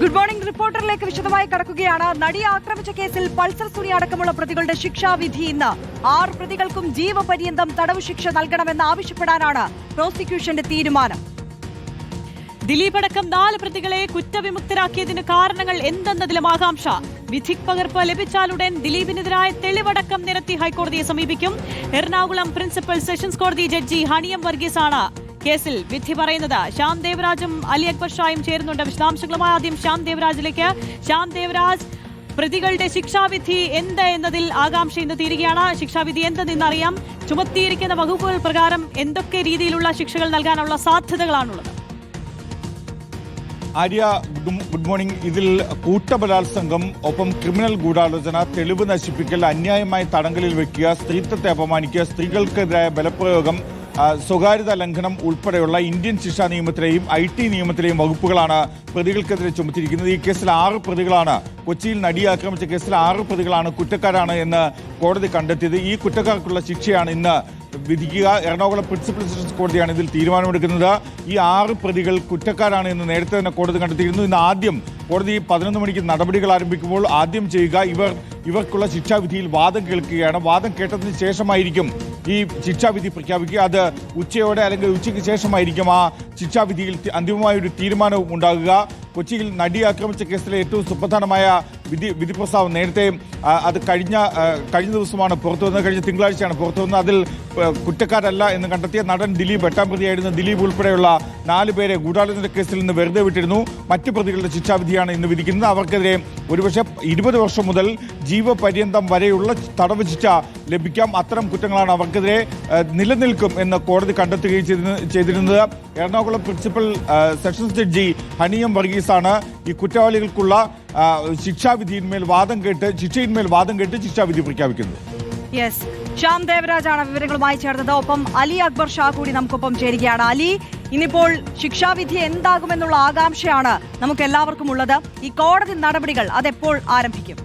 Good morning റിപ്പോർട്ടറിലേക്ക് വിശദമായി കടക്കുകയാണ്. നടിയെ ആക്രമിച്ച കേസിൽ പൾസർ സുനി അടക്കമുള്ള പ്രതികളുടെ ശിക്ഷാവിധി ഇന്ന്. 6 പ്രതികൾക്കും ജീവപര്യന്തം തടവ് ശിക്ഷ നൽകണമെന്ന് ആവശ്യപ്പെടാനാണ് പ്രോസിക്യൂഷന്റെ തീരുമാനം. ദിലീപ് അടക്കം 4 പ്രതികളെ കുറ്റവിമുക്തരാക്കിയതിന് കാരണങ്ങൾ എന്തെന്നതിലും ആകാംക്ഷ. വിധി പകർപ്പ് ലഭിച്ചാലുടൻ ദിലീപിനെതിരായ തെളിവടക്കം നിരത്തി ഹൈക്കോടതിയെ സമീപിക്കും. എറണാകുളം പ്രിൻസിപ്പൽ സെഷൻസ് കോടതി ജഡ്ജി ഹണിയം വർഗീസാണ് കേസിൽ വിധി പറയുന്നത്. ശ്യാം ദേവരാജും അലി അക്ബർ ഷായും ചേരുന്നുണ്ട്. വിശദാംശങ്ങളുമായി ആദ്യം ശ്യാം ദേവരാജിലേക്ക്. ശ്യാം ദേവരാജ്, പ്രതികളുടെ ശിക്ഷാവിധി എന്ത് എന്നതിൽ ആകാംക്ഷ ഇന്ന് തീരുകയാണ്. ശിക്ഷാവിധി എന്തെന്നറിയാം. ചുമത്തിയിരിക്കുന്ന വകുപ്പുകൾ പ്രകാരം എന്തൊക്കെ രീതിയിലുള്ള ശിക്ഷകൾ നൽകാനുള്ള സാധ്യതകളാണുള്ളത്? Arya, good morning. ഇതിൽ കൂട്ടബലാത്സംഗം, ഒപ്പം ക്രിമിനൽ ഗൂഢാലോചന, തെളിവ് നശിപ്പിക്കൽ, അന്യായമായി തടങ്കലിൽ വെക്കുക, സ്ത്രീത്വത്തെ അപമാനിക്കുക, സ്ത്രീകൾക്കെതിരായ ബലപ്രയോഗം, സ്വകാര്യത ലംഘനം ഉൾപ്പെടെയുള്ള ഇന്ത്യൻ ശിക്ഷാ നിയമത്തിലെയും IT നിയമത്തിലെയും വകുപ്പുകളാണ് പ്രതികൾക്കെതിരെ ചുമത്തിയിരിക്കുന്നത്. ഈ കേസിൽ 6 പ്രതികളാണ്, കൊച്ചിയിൽ നടിയെ ആക്രമിച്ച കേസിൽ 6 പ്രതികളാണ് കുറ്റക്കാരാണ് എന്ന് കോടതി കണ്ടെത്തിയത്. ഈ കുറ്റക്കാർക്കുള്ള ശിക്ഷയാണ് ഇന്ന് വിധിക്കുക. എറണാകുളം പ്രിൻസിപ്പൽ സെഷൻസ് കോടതിയാണ് ഇതിൽ തീരുമാനമെടുക്കുന്നത്. ഈ 6 പ്രതികൾ കുറ്റക്കാരാണ് എന്ന് നേരത്തെ തന്നെ കോടതി കണ്ടെത്തിയിരുന്നു. ഇന്ന് ആദ്യം കോടതി 11 മണിക്ക് നടപടികൾ ആരംഭിക്കുമ്പോൾ ആദ്യം ചെയ്യുക ഇവർക്കുള്ള ശിക്ഷാവിധിയിൽ വാദം കേൾക്കുകയാണ്. വാദം കേട്ടതിന് ശേഷമായിരിക്കും ഈ ശിക്ഷാവിധി പ്രഖ്യാപിക്കുക. അത് ഉച്ചയോടെ അല്ലെങ്കിൽ ഉച്ചയ്ക്ക് ശേഷമായിരിക്കും ആ ശിക്ഷാവിധിയിൽ അന്തിമമായൊരു തീരുമാനവും ഉണ്ടാകുക. കൊച്ചിയിൽ നടി ആക്രമിച്ച കേസിലെ ഏറ്റവും സുപ്രധാനമായ വിധി പ്രസ്താവം നേരത്തെ അത് കഴിഞ്ഞ ദിവസമാണ് പുറത്തു വന്നത്. കഴിഞ്ഞ തിങ്കളാഴ്ചയാണ് പുറത്തു വന്നത്. അതിൽ കുറ്റക്കാരല്ല എന്ന് കണ്ടെത്തിയ നടൻ ദിലീപ്, 8ാം പ്രതിയായിരുന്ന ദിലീപ് ഉൾപ്പെടെയുള്ള 4 പേരെ ഗൂഢാലോചന കേസിൽ നിന്ന് വെറുതെ വിട്ടിരുന്നു. മറ്റ് പ്രതികളുടെ ശിക്ഷാവിധിയാണ് ഇന്ന് വിധിക്കുന്നത്. അവർക്കെതിരെ ഒരുപക്ഷെ 20 വർഷം മുതൽ ജീവപര്യന്തം വരെയുള്ള തടവ് ശിക്ഷ ലഭിക്കാം. അത്തരം കുറ്റങ്ങളാണ് അവർക്കെതിരെ നിലനിൽക്കും എന്ന് കോടതി കണ്ടെത്തുകയും ചെയ്തിരുന്നത്. എറണാകുളം പ്രിൻസിപ്പൽ സെഷൻസ് ജഡ്ജി ഹണിയം വർഗീസാണ് ഈ കുറ്റവാളികൾക്കുള്ള ശിക്ഷയിന്മേൽ വാദം കേട്ട് ശിക്ഷാവിധി പ്രഖ്യാപിക്കുന്നത്. യെസ്, ശ്യാം ദേവരാജാണ് വിവരങ്ങളുമായി ചേർന്നത്. ഒപ്പം അലി അക്ബർ ഷാ കൂടി നമുക്കൊപ്പം ചേരുകയാണ്. അലി, ഇനിയിപ്പോൾ ശിക്ഷാവിധി എന്താകുമെന്നുള്ള ആകാംക്ഷയാണ് നമുക്ക് എല്ലാവർക്കും ഉള്ളത്. ഈ കോടതി നടപടികൾ അതെപ്പോൾ ആരംഭിക്കും?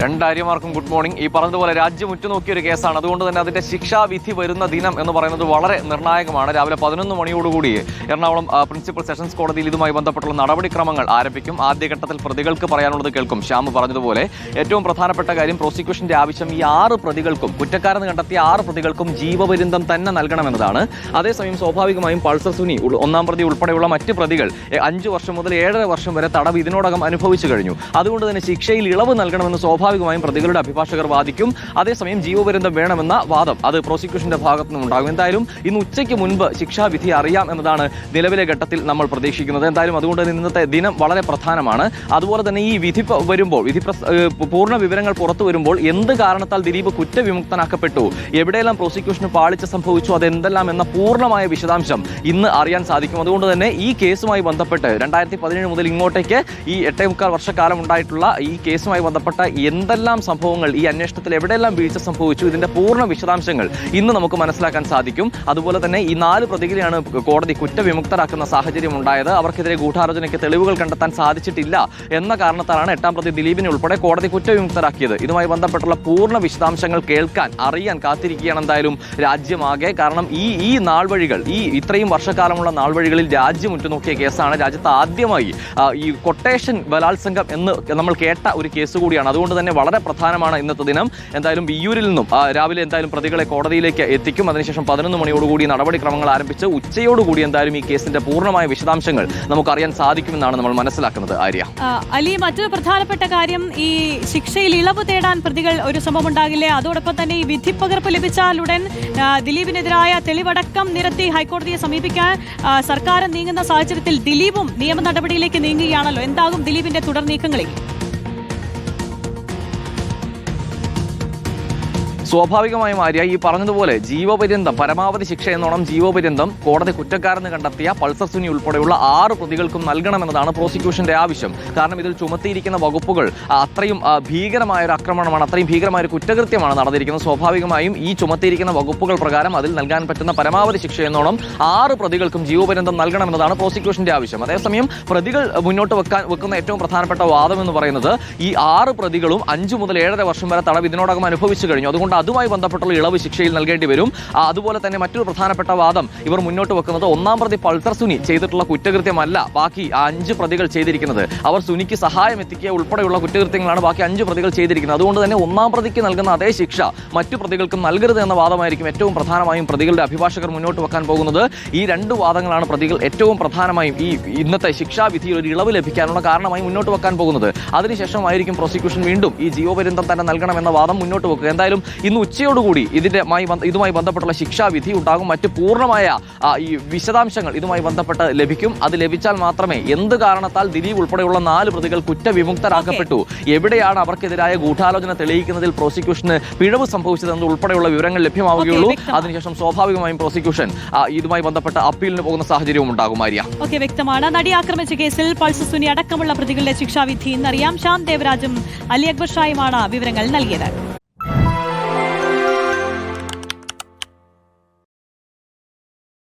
രണ്ടാര്യമാർക്കും ഗുഡ് മോർണിംഗ്. ഈ പറഞ്ഞതുപോലെ രാജ്യം ഉറ്റുനോക്കിയ ഒരു കേസാണ്. അതുകൊണ്ട് തന്നെ അതിന്റെ ശിക്ഷാവിധി വരുന്ന ദിനം എന്ന് പറയുന്നത് വളരെ നിർണായകമാണ്. രാവിലെ 11 മണിയോടുകൂടി എറണാകുളം പ്രിൻസിപ്പൽ സെഷൻസ് കോടതിയിൽ ഇതുമായി ബന്ധപ്പെട്ടുള്ള നടപടിക്രമങ്ങൾ ആരംഭിക്കും. ആദ്യഘട്ടത്തിൽ പ്രതികൾക്ക് പറയാനുള്ളത് കേൾക്കും. ശ്യാം പറഞ്ഞതുപോലെ ഏറ്റവും പ്രധാനപ്പെട്ട കാര്യം, പ്രോസിക്യൂഷന്റെ ആവശ്യം ഈ 6 പ്രതികൾക്കും, കുറ്റക്കാരെന്ന് കണ്ടെത്തിയ 6 പ്രതികൾക്കും ജീവപര്യന്തം തന്നെ നൽകണമെന്നതാണ്. അതേസമയം സ്വാഭാവികമായും പൾസർ സുനി, 1ാം പ്രതി ഉൾപ്പെടെയുള്ള മറ്റ് പ്രതികൾ 5 വർഷം മുതൽ 7.5 വർഷം വരെ തടവ് ഇതിനോടകം അനുഭവിച്ചു കഴിഞ്ഞു. അതുകൊണ്ട് തന്നെ ശിക്ഷയിൽ ഇളവ് നൽകണമെന്ന് സ്വാഭാവികമായും പ്രതികളുടെ അഭിഭാഷകർ വാദിക്കും. അതേസമയം ജീവപര്യന്തം വേണമെന്ന വാദം അത് പ്രോസിക്യൂഷന്റെ ഭാഗത്തു നിന്നുണ്ടാകും. എന്തായാലും ഇന്ന് ഉച്ചയ്ക്ക് മുൻപ് ശിക്ഷാവിധി അറിയാം എന്നതാണ് നിലവിലെ ഘട്ടത്തിൽ നമ്മൾ പ്രതീക്ഷിക്കുന്നത്. എന്തായാലും അതുകൊണ്ട് തന്നെ ഇന്നത്തെ ദിനം വളരെ പ്രധാനമാണ്. അതുപോലെ തന്നെ ഈ വിധി വരുമ്പോൾ, പൂർണ്ണ വിവരങ്ങൾ പുറത്തു വരുമ്പോൾ എന്ത് കാരണത്താൽ ദിലീപ് കുറ്റവിമുക്തനാക്കപ്പെട്ടു, എവിടെയെല്ലാം പ്രോസിക്യൂഷന് പാളിച്ച സംഭവിച്ചു, അതെന്തെല്ലാം എന്ന പൂർണ്ണമായ വിശദാംശം ഇന്ന് അറിയാൻ സാധിക്കും. അതുകൊണ്ട് തന്നെ ഈ കേസുമായി ബന്ധപ്പെട്ട് 2017 മുതൽ ഇങ്ങോട്ടേക്ക് ഈ 8.25 വർഷക്കാലം ഉണ്ടായിട്ടുള്ള ഈ കേസുമായി ബന്ധപ്പെട്ട എന്തെല്ലാം സംഭവങ്ങൾ, ഈ അന്വേഷണത്തിൽ എവിടെയെല്ലാം വീഴ്ച സംഭവിച്ചു, ഇതിന്റെ പൂർണ്ണ വിശദാംശങ്ങൾ ഇന്ന് നമുക്ക് മനസ്സിലാക്കാൻ സാധിക്കും. അതുപോലെ തന്നെ ഈ 4 പ്രതികളെയാണ് കോടതി കുറ്റവിമുക്തരാക്കുന്ന സാഹചര്യം ഉണ്ടായത്. അവർക്കെതിരെ ഗൂഢാലോചനയ്ക്ക് തെളിവുകൾ കണ്ടെത്താൻ സാധിച്ചിട്ടില്ല എന്ന കാരണത്താലാണ് 8ാം പ്രതി ദിലീപിനെ ഉൾപ്പെടെ കോടതി കുറ്റവിമുക്തരാക്കിയത്. ഇതുമായി ബന്ധപ്പെട്ടുള്ള പൂർണ്ണ വിശദാംശങ്ങൾ അറിയാൻ കാത്തിരിക്കുകയാണ് എന്തായാലും രാജ്യമാകെ. കാരണം ഈ നാൾവഴികൾ, ഈ ഇത്രയും വർഷക്കാലമുള്ള നാൾവഴികളിൽ രാജ്യം ഉറ്റുനോക്കിയ കേസാണ്. രാജ്യത്ത് ആദ്യമായി ഈ കൊട്ടേഷൻ ബലാത്സംഗം എന്ന് നമ്മൾ കേട്ട ഒരു കേസ് കൂടിയാണ്. അതുകൊണ്ട് തന്നെ വളരെ പ്രധാനമാണ് ഇന്നത്തെ ദിനം. എന്തായാലും വിയ്യൂരിൽ നിന്നും രാവിലെ എന്തായാലും പ്രതികളെ കോടതിയിലേക്ക് എത്തിക്കും. അതിനുശേഷം 11 മണിയോടുകൂടി നടപടിക്രമങ്ങൾ ആരംഭിച്ച് ഉച്ചയോടുകൂടി എന്തായാലും ഈ കേസിന്റെ പൂർണ്ണമായ വിശദാംശങ്ങൾ നമുക്കറിയാൻ സാധിക്കുമെന്നാണ് നമ്മൾ മനസ്സിലാക്കുന്നത്. ആര്യ, അലി, മറ്റൊരു പ്രധാനപ്പെട്ട കാര്യം, ഈ ശിക്ഷയിൽ ഇളവ് തേടാൻ പ്രതികൾ ഒരു ശ്രമം ഉണ്ടാകില്ലേ? അതോടൊപ്പം തന്നെ ഈ വിധി പകർപ്പ് ലഭിച്ചാലുടൻ ദിലീപിനെതിരായ തെളിവടക്കം നിരത്തി ഹൈക്കോടതിയെ സമീപിക്കാൻ സർക്കാർ നീങ്ങുന്ന സാഹചര്യത്തിൽ ദിലീപും നിയമ നടപടിയിലേക്ക് നീങ്ങുകയാണല്ലോ. എന്താകും ദിലീപിന്റെ തുടർ നീക്കങ്ങളിൽ? സ്വാഭാവികമായും ആര്യ, ഈ പറഞ്ഞതുപോലെ ജീവപര്യന്തം, പരമാവധി ശിക്ഷ എന്നോണം ജീവപര്യന്തം കോടതി കുറ്റക്കാരെന്ന് കണ്ടെത്തിയ പൾസർ സുനി ഉൾപ്പെടെയുള്ള 6 പ്രതികൾക്കും നൽകണമെന്നതാണ് പ്രോസിക്യൂഷന്റെ ആവശ്യം. കാരണം ഇതിൽ ചുമത്തിയിരിക്കുന്ന വകുപ്പുകൾ അത്രയും ഭീകരമായ ഒരു ആക്രമണമാണ്, അത്രയും ഭീകരമായ ഒരു കുറ്റകൃത്യമാണ് നടന്നിരിക്കുന്നത്. സ്വാഭാവികമായും ഈ ചുമത്തിയിരിക്കുന്ന വകുപ്പുകൾ പ്രകാരം അതിൽ നൽകാൻ പറ്റുന്ന പരമാവധി ശിക്ഷ എന്നോണം 6 പ്രതികൾക്കും ജീവപര്യന്തം നൽകണമെന്നതാണ് പ്രോസിക്യൂഷന്റെ ആവശ്യം. അതേസമയം പ്രതികൾ മുന്നോട്ട് വെക്കുന്ന ഏറ്റവും പ്രധാനപ്പെട്ട വാദം എന്ന് പറയുന്നത്, ഈ 6 പ്രതികളും 5 മുതൽ 7.5 വർഷം വരെ തടവ് ഇതിനോടകം അനുഭവിച്ചു കഴിഞ്ഞു. അതുകൊണ്ട് അതുമായി ബന്ധപ്പെട്ടുള്ള ഇളവ് ശിക്ഷയിൽ നൽകേണ്ടി വരും. അതുപോലെ തന്നെ മറ്റൊരു പ്രധാനപ്പെട്ട വാദം ഇവർ മുന്നോട്ട് വെക്കുന്നത് ഒന്നാം പ്രതി പൾസർ സുനി ചെയ്തിട്ടുള്ള കുറ്റകൃത്യമല്ല ബാക്കി 5 പ്രതികൾ ചെയ്തിരിക്കുന്നത്. അവർ സുനിക്ക് സഹായം എത്തിക്കുക ഉൾപ്പെടെയുള്ള കുറ്റകൃത്യങ്ങളാണ് ബാക്കി 5 പ്രതികൾ ചെയ്തിരിക്കുന്നത്. അതുകൊണ്ട് തന്നെ ഒന്നാം പ്രതിക്ക് നൽകുന്ന അതേ ശിക്ഷ മറ്റു പ്രതികൾക്കും നൽകരുത് എന്ന വാദമായിരിക്കും ഏറ്റവും പ്രധാനമായും പ്രതികളുടെ അഭിഭാഷകർ മുന്നോട്ട് വെക്കാൻ പോകുന്നത്. ഈ 2 വാദങ്ങളാണ് പ്രതികൾ ഏറ്റവും പ്രധാനമായും ഈ ഇന്നത്തെ ശിക്ഷാവിധിയിൽ ഒരു ഇളവ് ലഭിക്കാനുള്ള കാരണമായി മുന്നോട്ട് വെക്കാൻ പോകുന്നത്. അതിനുശേഷമായിരിക്കും പ്രോസിക്യൂഷൻ വീണ്ടും ഈ ജീവപര്യന്തം തന്നെ നൽകണമെന്ന വാദം മുന്നോട്ട് വെക്കുക. എന്തായാലും ഇന്ന് ഉച്ചയോടുകൂടി ഇതുമായി ബന്ധപ്പെട്ടുള്ള ശിക്ഷാവിധി ഉണ്ടാകും. മറ്റ് പൂർണ്ണമായ ഈ വിശദാംശങ്ങൾ ഇതുമായി ബന്ധപ്പെട്ട് ലഭിക്കും. അത് ലഭിച്ചാൽ മാത്രമേ എന്ത് കാരണത്താൽ ദിലീപ് ഉൾപ്പെടെയുള്ള 4 പ്രതികൾ കുറ്റവിമുക്തരാക്കപ്പെട്ടു, എവിടെയാണ് അവർക്കെതിരായ ഗൂഢാലോചന തെളിയിക്കുന്നതിൽ പ്രോസിക്യൂഷന് പിഴവ് സംഭവിച്ചതെന്ന് ഉൾപ്പെടെയുള്ള വിവരങ്ങൾ ലഭ്യമാവുകയുള്ളൂ. അതിനുശേഷം സ്വാഭാവികമായും പ്രോസിക്യൂഷൻ ഇതുമായി ബന്ധപ്പെട്ട് അപ്പീലിന് പോകുന്ന സാഹചര്യവും ഉണ്ടാകും. ആര്യ, വ്യക്തമാണ്. നടി ആക്രമിച്ച കേസിൽ പൾസർ സുനി അടക്കമുള്ള പ്രതികളുടെ ശിക്ഷാവിധി ഇന്നറിയാം. ശ്യാം ദേവരാജും അലി അക്ബർ ഷായുമാണ് വിവരങ്ങൾ നൽകിയത്.